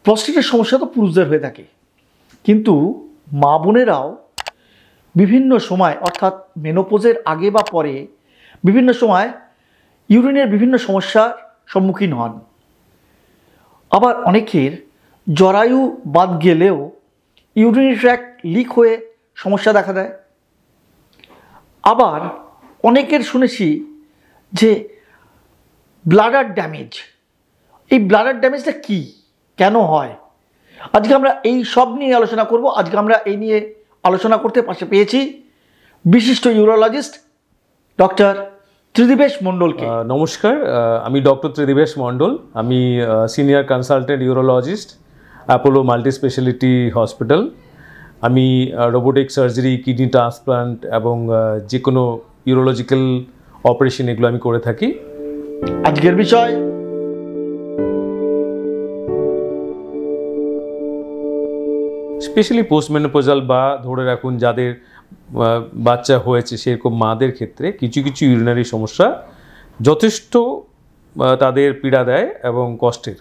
প্রস্টেটের সমস্যা তো পুরুষদের হয়ে থাকে, কিন্তু মা বোনেরাও বিভিন্ন সময় অর্থাৎ মেনোপজের আগে বা পরে বিভিন্ন সময় ইউরিনের বিভিন্ন সমস্যার সম্মুখীন হন। আবার অনেকের জরায়ু বাদ গেলেও ইউরিনারি ট্র্যাক্ট লিক হয়ে সমস্যা দেখা দেয়। আবার অনেকের শুনেছি যে ব্লাডার ড্যামেজ, এই ব্লাডার ড্যামেজটা কী, কেন হয়, আজকে আমরা এই সব নিয়ে আলোচনা করব। আজকে আমরা এই নিয়ে আলোচনা করতে পাশে পেয়েছি বিশিষ্ট ইউরোলজিস্ট ডক্টর ত্রিদিবেশ মণ্ডলকে। নমস্কার, আমি ডক্টর ত্রিদিবেশ মণ্ডল। আমি senior consultant urologist, Apollo multi speciality hospital. আমি রোবোটিক সার্জারি, কিডনি ট্রান্সপ্লান্ট এবং যে কোনো ইউরোলজিক্যাল অপারেশন এগুলো আমি করে থাকি। আজকের বিষয় স্পেশালি পোস্টমেনোপজাল বা ধরে রাখুন যাদের বাচ্চা হয়েছে সেরকম মাদের ক্ষেত্রে কিছু কিছু ইউরিনারি সমস্যা যথেষ্ট তাদের পীড়া দেয় এবং কষ্টের।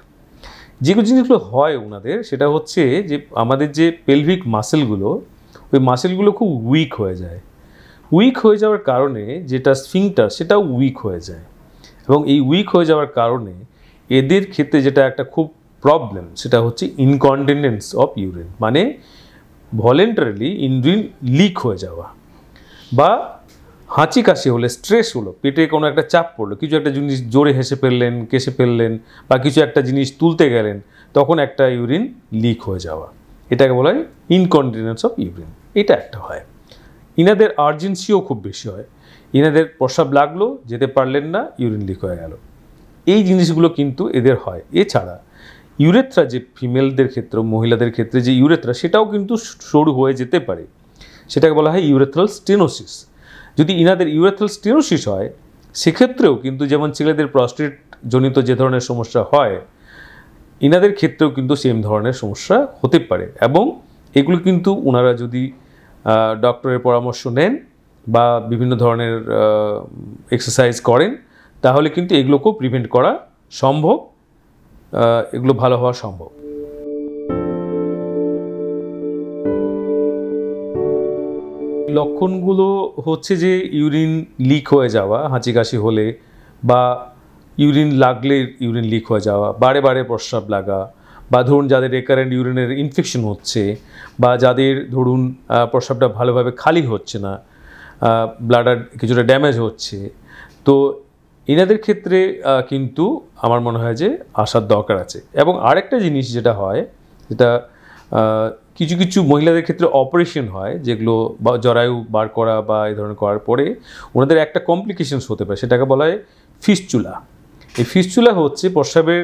যেগুলো জিনিসগুলো হয় ওনাদের সেটা হচ্ছে যে আমাদের যে পেলভিক মাসেলগুলো, ওই মাসেলগুলো খুব উইক হয়ে যায়। উইক হয়ে যাওয়ার কারণে যেটা স্ফিংটার সেটাও উইক হয়ে যায়, এবং এই উইক হয়ে যাওয়ার কারণে এদের ক্ষেত্রে যেটা একটা খুব প্রবলেম সেটা হচ্ছে ইনকন্টিনেন্স অফ ইউরিন, মানে ভলেন্টারিলি ইউরিন লিক হয়ে যাওয়া, বা হাঁচি কাশি হলে, স্ট্রেস হলো, পেটে কোনো একটা চাপ পড়লো, কিছু একটা জিনিস জোরে হেসে ফেললেন, কেসে ফেললেন, বা কিছু একটা জিনিস তুলতে গেলেন, তখন একটা ইউরিন লিক হয়ে যাওয়া, এটাকে বলা হয় ইনকন্টিনেন্স অফ ইউরিন। এটা একটা হয়। ইনাদের আর্জেন্সিও খুব বেশি হয়, ইনাদের প্রস্রাব লাগলো, যেতে পারলেন না, ইউরিন লিক হয়ে গেল। এই জিনিসগুলো কিন্তু এদের হয়। এছাড়া ইউরেথ্রা, যে ফিমেলদের ক্ষেত্রে, মহিলাদের ক্ষেত্রে যে ইউরেথ্রা, সেটাও কিন্তু সরু হয়ে যেতে পারে, সেটাকে বলা হয় ইউরেথ্রাল স্টেনোসিস। যদি ইনাদের ইউরেথ্রাল স্টেনোসিস হয় সেক্ষেত্রেও কিন্তু যেমন ছেলেদের প্রস্টেট জনিত যে ধরনের সমস্যা হয়, ইনাদের ক্ষেত্রেও কিন্তু সেম ধরনের সমস্যা হতে পারে। এবং এগুলো কিন্তু ওনারা যদি ডক্টরের পরামর্শ নেন বা বিভিন্ন ধরনের এক্সারসাইজ করেন তাহলে কিন্তু এগুলোকেও প্রিভেন্ট করা সম্ভব, এগুলো ভালো হওয়া সম্ভব। লক্ষণগুলো হচ্ছে যে ইউরিন লিক হয়ে যাওয়া, হাঁচি কাশি হলে বা ইউরিন লাগলে ইউরিন লিক হয়ে যাওয়া, বারে বারে প্রস্রাব লাগা, বা ধরুন যাদের রেকারেন্ট ইউরিনের ইনফেকশন হচ্ছে, বা যাদের ধরুন প্রস্রাবটা ভালোভাবে খালি হচ্ছে না, ব্লাডার কিছুটা ড্যামেজ হচ্ছে, তো এনাদের ক্ষেত্রে কিন্তু আমার মনে হয় যে আসার দরকার আছে। এবং আরেকটা জিনিস যেটা হয়, যেটা কিছু কিছু মহিলাদের ক্ষেত্রে অপারেশন হয়, যেগুলো জরায়ু বার করা বা এই ধরনের করার পরে ওনাদের একটা কমপ্লিকেশনস হতে পারে, সেটাকে বলা হয় ফিস্চুলা। এই ফিস্চুলা হচ্ছে প্রস্রাবের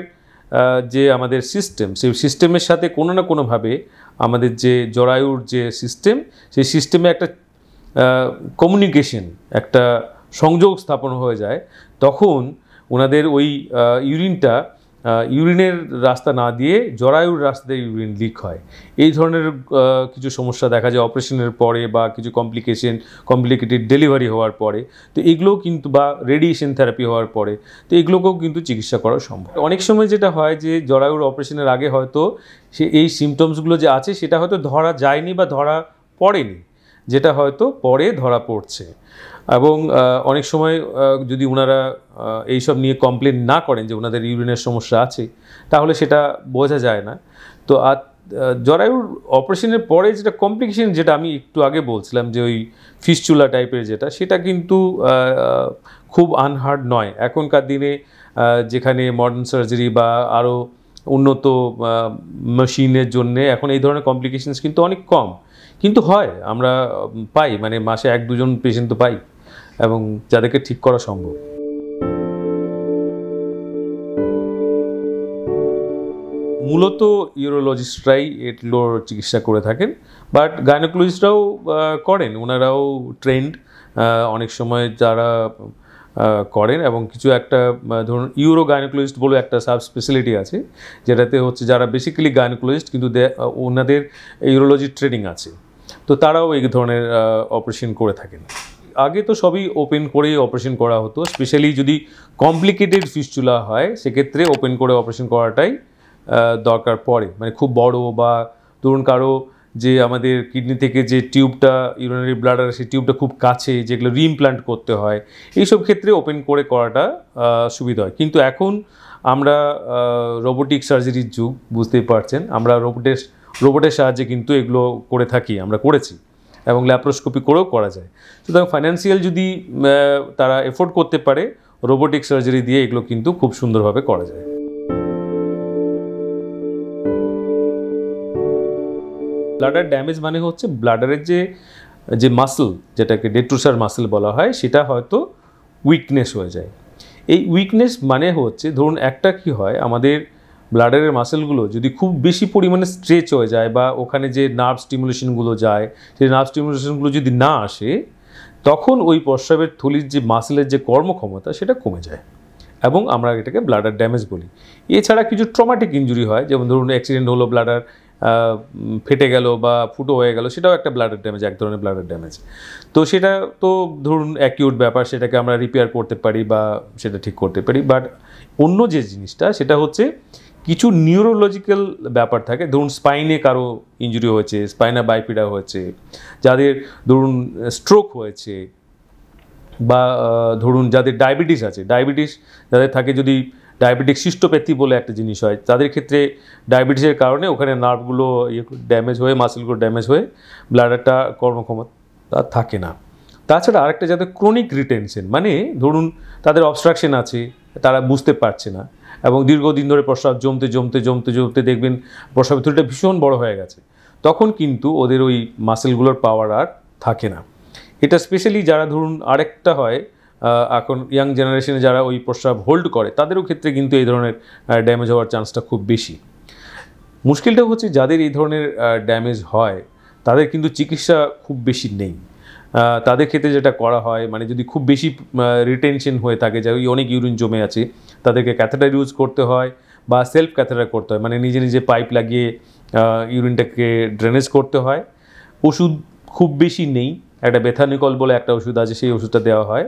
যে আমাদের সিস্টেম, সেই সিস্টেমের সাথে কোনো না কোনোভাবে আমাদের যে জরায়ুর যে সিস্টেম, সেই সিস্টেমে একটা কমিউনিকেশন, একটা সংযোগ স্থাপন হয়ে যায়। তখন ওনাদের ওই ইউরিনটা ইউরিনের রাস্তা না দিয়ে জরায়ুর রাস্তায় ইউরিন লিক হয়। এই ধরনের কিছু সমস্যা দেখা যায় অপারেশনের পরে, বা কিছু কমপ্লিকেটেড ডেলিভারি হওয়ার পরে, তো এগুলোও কিন্তু, বা রেডিয়েশন থেরাপি হওয়ার পরে, তো এগুলোকেও কিন্তু চিকিৎসা করা সম্ভব। অনেক সময় যেটা হয় যে জরায়ুর অপারেশনের আগে হয়তো এই সিমটমসগুলো যে আছে সেটা হয়তো ধরা যায়নি বা ধরা পড়েনি, যেটা হয়তো পরে ধরা পড়ছে। এবং অনেক সময় যদি ওনারা এইসব নিয়ে কমপ্লেন না করেন যে ওনাদের ইউরিনের সমস্যা আছে, তাহলে সেটা বোঝা যায় না। তো আর জরায়ুর অপারেশনের পরে যেটা কমপ্লিকেশন, যেটা আমি একটু আগে বলছিলাম যে ওই ফিস্চুলা টাইপের যেটা, সেটা কিন্তু খুব আনহার্ড নয়। এখনকার দিনে যেখানে মডার্ন সার্জারি বা আরও উন্নত মেশিনের জন্যে এখন এই ধরনের কমপ্লিকেশনস কিন্তু অনেক কম, কিন্তু হয়, আমরা পাই, মানে মাসে 1-2 জন পেশেন্ট তো পাই, এবং যাদেরকে ঠিক করা সম্ভব। মূলত ইউরোলজিস্টরাই এগুলোর চিকিৎসা করে থাকেন, বাট গাইনোকোলজিস্টরাও করেন, ওনারাও ট্রেন্ড অনেক সময় যারা করেন। এবং কিছু একটা ধরুন ইউরো গাইনোকোলজিস্ট বলে একটা সাব স্পেশালিটি আছে, যেটাতে হচ্ছে যারা বেসিক্যালি গাইনোকোলজিস্ট কিন্তু ওনাদের ইউরোলজি ট্রেনিং আছে, তো তারাও এই ধরনের অপারেশন করে থাকেন। আগে তো সবই ওপেন করেই অপারেশন করা হতো, স্পেশালি যদি কমপ্লিকেটেড ফিস্চুলা হয় সেক্ষেত্রে ওপেন করে অপারেশন করাটাই দরকার পড়ে, মানে খুব বড়, বা ধরুন কারো যে আমাদের কিডনি থেকে যে টিউবটা ইউরিনারি ব্লাডার সেই টিউবটা খুব কাছে, যেগুলো রিইমপ্লান্ট করতে হয়, এইসব ক্ষেত্রে ওপেন করে করাটা সুবিধা হয়। কিন্তু এখন আমরা রোবোটিক সার্জারির যুগ, বুঝতেই পারছেন, আমরা রোবটের সাহায্যে কিন্তু এগুলো করে থাকি, আমরা করেছি, এবং ল্যাপ্রোস্কোপি করেও করা যায়। সুতরাং ফাইন্যান্সিয়াল যদি তারা এফোর্ড করতে পারে, রোবোটিক সার্জারি দিয়ে এগুলো কিন্তু খুব সুন্দরভাবে করা যায়। ব্লাডার ড্যামেজ মানে হচ্ছে ব্লাডারের যে মাসল, যেটাকে ডেট্রুসার মাসল বলা হয়, সেটা হয়তো উইকনেস হয়ে যায়। এই উইকনেস মানে হচ্ছে, ধরুন একটা কি হয়, আমাদের ব্লাডারের মাসেলগুলো যদি খুব বেশি পরিমাণে স্ট্রেচ হয়ে যায়, বা ওখানে যে নার্ভ স্টিমুলেশনগুলো যায়, সেই নার্ভ স্টিমুলেশনগুলো যদি না আসে, তখন ওই প্রস্রাবের থলির যে মাসেলের যে কর্মক্ষমতা সেটা কমে যায়, এবং আমরা এটাকে ব্লাডার ড্যামেজ বলি। এছাড়া কিছু ট্রমাটিক ইনজুরি হয়, যেমন ধরুন অ্যাক্সিডেন্ট হলো, ব্লাডার ফেটে গেল বা ফুটো হয়ে গেল, সেটাও একটা ব্লাডার ড্যামেজ, এক ধরনের ব্লাডার ড্যামেজ। তো সেটা তো ধরুন অ্যাকিউট ব্যাপার, সেটাকে আমরা রিপেয়ার করতে পারি বা সেটা ঠিক করতে পারি। বাট অন্য যে জিনিসটা, সেটা হচ্ছে কিছু নিউরোলজিক্যাল ব্যাপার থাকে। ধরুন স্পাইনে কারো ইনজুরি হয়েছে, স্পাইনা বাইপিডা হয়েছে, যাদের ধরুন স্ট্রোক হয়েছে, বা ধরুন যাদের ডায়াবেটিস আছে, ডায়াবেটিস যাদের থাকে, যদি ডায়াবেটিক সিস্টোপ্যাথি বলে একটা জিনিস হয়, তাদের ক্ষেত্রে ডায়াবেটিসের কারণে ওখানে নার্ভগুলো ড্যামেজ হয়ে, মাসেলগুলো ড্যামেজ হয়ে ব্লাডারটা কর্মক্ষমতা থাকে না। তাছাড়া আরেকটা, যাদের ক্রনিক রিটেনশন, মানে ধরুন তাদের অবস্ট্রাকশন আছে, তারা বুঝতে পারছে না, এবং দীর্ঘদিন ধরে প্রস্রাব জমতে জমতে জমতে জমতে দেখবেন প্রস্রাবের থলিটা ভীষণ বড় হয়ে গেছে, তখন কিন্তু ওদের ওই মাসেলগুলোর পাওয়ার আর থাকে না। এটা স্পেশালি যারা ধরুন আরেকটা হয়, এখন ইয়াং জেনারেশনে যারা ওই প্রস্রাব হোল্ড করে, তাদেরও ক্ষেত্রে কিন্তু এই ধরনের ড্যামেজ হওয়ার চান্সটা খুব বেশি। মুশকিলটা হচ্ছে, যাদের এই ধরনের ড্যামেজ হয়, তাদের কিন্তু চিকিৎসা খুব বেশি নেই। তাদের ক্ষেত্রে যেটা করা হয়, মানে যদি খুব বেশি রিটেনশন হয়ে থাকে, যে অনেক ইউরিন জমে আছে, তাদেরকে ক্যাথেটার ইউজ করতে হয়, বা সেলফ ক্যাথেটার করতে হয়, মানে নিজে নিজে পাইপ লাগিয়ে ইউরিনটাকে ড্রেনেজ করতে হয়। ওষুধ খুব বেশি নেই, একটা বেথানিকল বলে একটা ওষুধ আছে, সেই ওষুধটা দেওয়া হয়।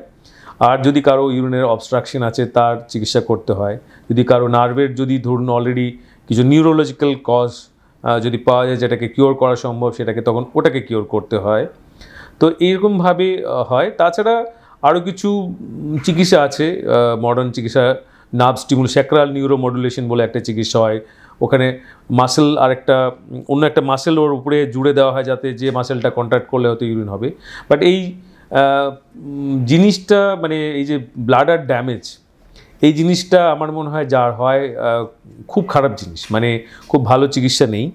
আর যদি কারো ইউরিনের অবস্ট্রাকশন আছে, তার চিকিৎসা করতে হয়। যদি কারো নার্ভের যদি ধরুন অলরেডি কিছু নিউরোলজিক্যাল কজ যদি পাওয়া যায়, যেটাকে কিওর করা সম্ভব, সেটাকে তখন ওটাকে কিওর করতে হয়। তো এইরকমভাবে হয়। তাছাড়া আরও কিছু চিকিৎসা আছে, মডার্ন চিকিৎসা, নার্ভ স্যাক্রাল নিউরোমডুলেশন বলে একটা চিকিৎসা হয়। ওখানে মাসেল অন্য একটা মাসেল ওর উপরে জুড়ে দেওয়া হয়, যাতে যে মাসেলটা কন্ট্রাক্ট করলে হয়তো ইউরিন হবে। বাট এই জিনিসটা, মানে এই যে ব্লাডার ড্যামেজ, এই জিনিসটা আমার মনে হয় যার হয়, খুব খারাপ জিনিস, মানে খুব ভালো চিকিৎসা নেই।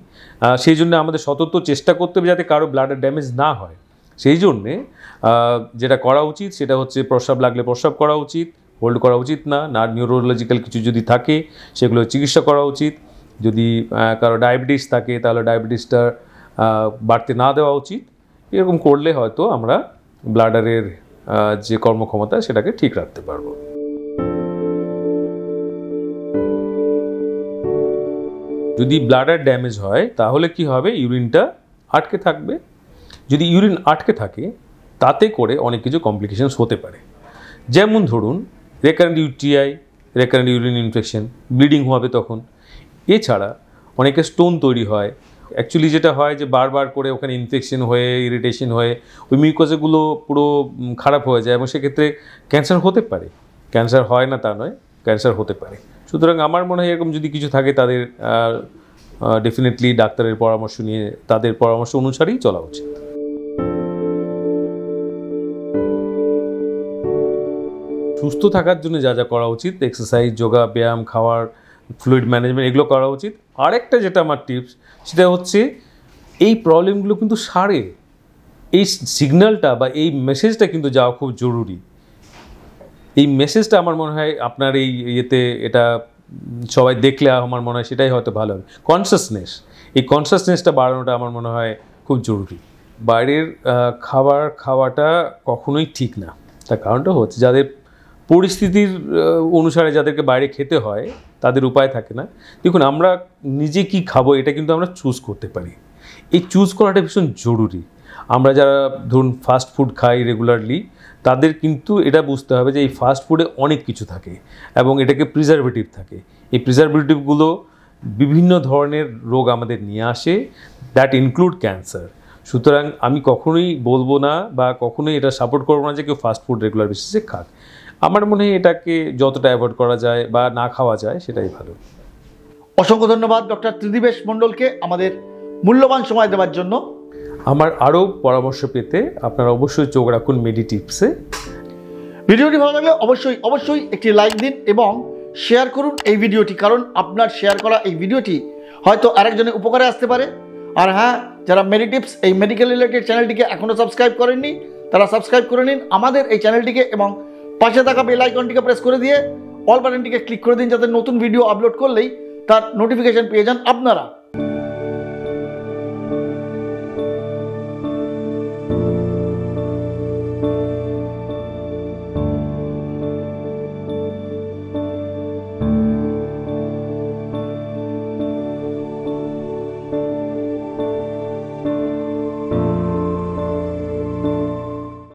সেই জন্য আমাদের সতত চেষ্টা করতে হবে যাতে কারো ব্লাডার ড্যামেজ না হয়। সেই জন্যে যেটা করা উচিত, সেটা হচ্ছে প্রস্রাব লাগলে প্রস্রাব করা উচিত, হোল্ড করা উচিত না। নিউরোলজিক্যাল কিছু যদি থাকে, সেগুলো চিকিৎসা করা উচিত। যদি কারো ডায়াবেটিস থাকে, তাহলে ডায়াবেটিসটা বাড়তে না দেওয়া উচিত। এরকম করলে হয়তো আমরা ব্লাডারের যে কর্মক্ষমতা, সেটাকে ঠিক রাখতে পারবো। যদি ব্লাডার ড্যামেজ হয়, তাহলে কি হবে, ইউরিনটা আটকে থাকবে। যদি ইউরিন আটকে থাকে, তাতে করে অনেক কিছু কমপ্লিকেশনস হতে পারে। যেমন ধরুন recurrent UTI, recurrent urine infection, bleeding হবে তখন। এছাড়া অনেকে স্টোন তৈরি হয়। অ্যাকচুয়ালি যেটা হয়, যে বারবার করে ওখানে ইনফেকশন হয়ে, ইরিটেশন হয়ে ওই মিউকোসগুলো পুরো খারাপ হয়ে যায়, এবং সেক্ষেত্রে ক্যান্সার হতে পারে। ক্যান্সার হয় না তা নয়, ক্যান্সার হতে পারে। সুতরাং আমার মনে হয় এরকম যদি কিছু থাকে, তাদের ডেফিনেটলি ডাক্তারের পরামর্শ নিয়ে, তাদের পরামর্শ অনুসারেই চলা উচিত। সুস্থ থাকার জন্য যা যা করা উচিত, এক্সারসাইজ, যোগা, ব্যায়াম, খাওয়ার, ফ্লুইড ম্যানেজমেন্ট, এগুলো করা উচিত। আরেকটা যেটা আমার টিপস, সেটা হচ্ছে এই প্রবলেমগুলো কিন্তু সারে, এই সিগন্যালটা বা এই মেসেজটা কিন্তু যাওয়া খুব জরুরি। এই মেসেজটা আমার মনে হয় আপনার এই ইয়েতে, এটা সবাই দেখলে আমার মনে হয় সেটাই হয়তো ভালো হবে। কনসাসনেস, এই কনসাসনেসটা বাড়ানোটা আমার মনে হয় খুব জরুরি। বাইরের খাবার খাওয়াটা কখনোই ঠিক না। তার কারণটা হচ্ছে, যাদের পরিস্থিতির অনুসারে যাদেরকে বাইরে খেতে হয়, তাদের উপায় থাকে না। দেখুন, আমরা নিজে কি খাবো, এটা কিন্তু আমরা চুজ করতে পারি। এই চুজ করাটা ভীষণ জরুরি। আমরা যারা ধরুন ফাস্ট ফুড খাই রেগুলারলি, তাদের কিন্তু এটা বুঝতে হবে যে এই ফাস্ট ফুডে অনেক কিছু থাকে, এবং এটাকে প্রিজারভেটিভ থাকে। এই প্রিজারভেটিভগুলো বিভিন্ন ধরনের রোগ আমাদের নিয়ে আসে, দ্যাট ইনক্লুড ক্যান্সার। সুতরাং আমি কখনোই বলবো না বা কখনোই এটা সাপোর্ট করবো না যে কেউ ফাস্ট ফুড রেগুলার বেসিসে খাক। আমার মনে হয় এটাকে যতটা অ্যাভয়েড করা যায় বা না খাওয়া যায় সেটাই ভালো। অসংখ্য ধন্যবাদ ডক্টর ত্রিদিবেশ মণ্ডলকে আমাদের মূল্যবান সময় দেওয়ার জন্য। আমার আরও পরামর্শ পেতে আপনারা অবশ্যই চোখ রাখুন মেডিটিপসে। ভিডিওটি ভালো লাগলে অবশ্যই একটি লাইক দিন এবং শেয়ার করুন এই ভিডিওটি, কারণ আপনার শেয়ার করা এই ভিডিওটি হয়তো আরেকজনের উপকারে আসতে পারে। আর হ্যাঁ, যারা মেডিটিপস এই মেডিকেল রিলেটেড চ্যানেলটিকে এখনও সাবস্ক্রাইব করেননি তারা সাবস্ক্রাইব করে নিন আমাদের এই চ্যানেলটিকে এবং পাশে থাকা বেল আইকনটিকে প্রেস করে দিয়ে অল বাটনটিকে ক্লিক করে দিন, যাতে নতুন ভিডিও আপলোড করলেই তার নোটিফিকেশন পেয়ে যান আপনারা।